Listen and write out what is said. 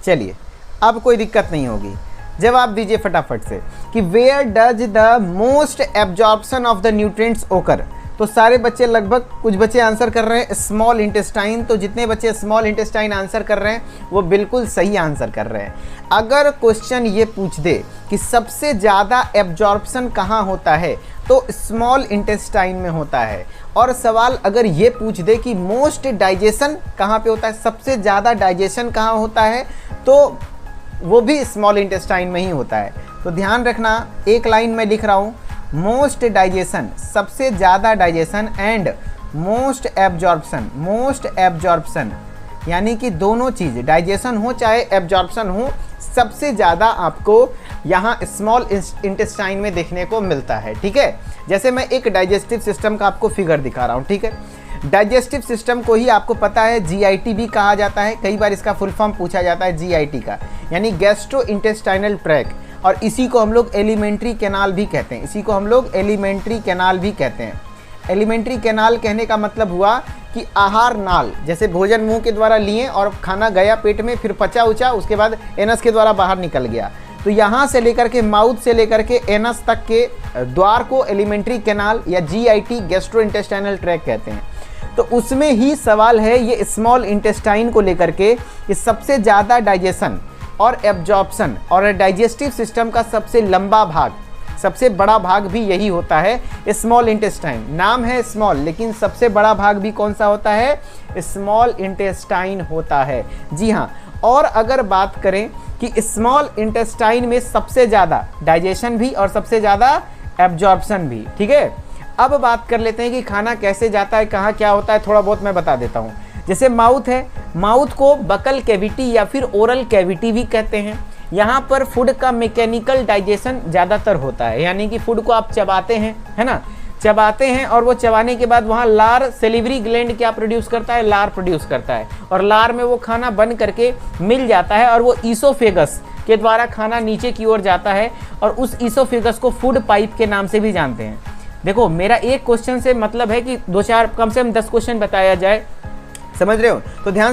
चलिए अब कोई दिक्कत नहीं होगी, जवाब दीजिए फटाफट से कि where does the most absorption of the nutrients occur. तो सारे बच्चे लगभग, कुछ बच्चे आंसर कर रहे हैं स्मॉल इंटेस्टाइन, तो जितने बच्चे स्मॉल इंटेस्टाइन आंसर कर रहे हैं वो बिल्कुल सही आंसर कर रहे हैं। अगर क्वेश्चन ये पूछ दे कि सबसे ज़्यादा एब्जॉर्प्शन कहाँ होता है तो स्मॉल इंटेस्टाइन में होता है, और सवाल अगर ये पूछ दे कि मोस्ट डाइजेशन कहाँ पे होता है, सबसे ज़्यादा डाइजेशन कहाँ होता है, तो वो भी स्मॉल इंटेस्टाइन में ही होता है। तो ध्यान रखना, एक लाइन में लिख रहा हूँ, मोस्ट डाइजेशन सबसे ज़्यादा डाइजेशन एंड मोस्ट एब्जॉर्प्शन यानी कि दोनों चीज़, डाइजेशन हो चाहे एब्जॉर्प्शन हो, सबसे ज़्यादा आपको यहाँ स्मॉल इंटेस्टाइन में देखने को मिलता है। ठीक है, जैसे मैं एक डाइजेस्टिव सिस्टम का आपको फिगर दिखा रहा हूँ। ठीक है, डाइजेस्टिव सिस्टम को ही आपको पता है जीआईटी भी कहा जाता है, कई बार इसका फुल फॉर्म पूछा जाता है जीआईटी का, यानी गैस्ट्रो इंटेस्टाइनल ट्रैक्ट, और इसी को हम लोग एलिमेंट्री कैनाल भी कहते हैं। एलिमेंट्री कैनाल कहने का मतलब हुआ कि आहार नाल, जैसे भोजन मुंह के द्वारा लिए और खाना गया पेट में, फिर पचा उचा, उसके बाद एनस के द्वारा बाहर निकल गया, तो यहाँ से लेकर के माउथ से लेकर के एनस तक के द्वार को एलिमेंट्री कैनाल या जीआईटी गैस्ट्रो इंटेस्टाइनल ट्रैक्ट कहते हैं। तो उसमें ही सवाल है ये स्मॉल इंटेस्टाइन को लेकर के कि सबसे ज़्यादा डाइजेशन और एब्जॉर्प्शन और डाइजेस्टिव सिस्टम का सबसे लंबा भाग, सबसे बड़ा भाग भी यही होता है स्मॉल इंटेस्टाइन। नाम है स्मॉल, लेकिन सबसे बड़ा भाग भी कौन सा होता है, स्मॉल इंटेस्टाइन होता है। जी हाँ, और अगर बात करें कि स्मॉल इंटेस्टाइन में सबसे ज़्यादा डाइजेशन भी और सबसे ज़्यादा एब्जॉर्प्शन भी। ठीक है, अब बात कर लेते हैं कि खाना कैसे जाता है, कहाँ क्या होता है, थोड़ा बहुत मैं बता देता हूँ। जैसे माउथ है, माउथ को बकल कैविटी या फिर ओरल कैविटी भी कहते हैं। यहाँ पर फूड का मैकेनिकल डाइजेशन ज़्यादातर होता है, यानी कि फूड को आप चबाते हैं, है ना, चबाते हैं, और वो चबाने के बाद वहाँ लार सेलिवरी ग्लैंड क्या प्रोड्यूस करता है, लार प्रोड्यूस करता है, और लार में वो खाना बन करके मिल जाता है, और वो ईसोफेगस के द्वारा खाना नीचे की ओर जाता है, और उस ईसोफेगस को फूड पाइप के नाम से भी जानते हैं। देखो, मेरा एक क्वेश्चन से मतलब है कि 2-4 कम से कम 10 क्वेश्चन बताया जाए, समझ रहे हो, तो ध्यान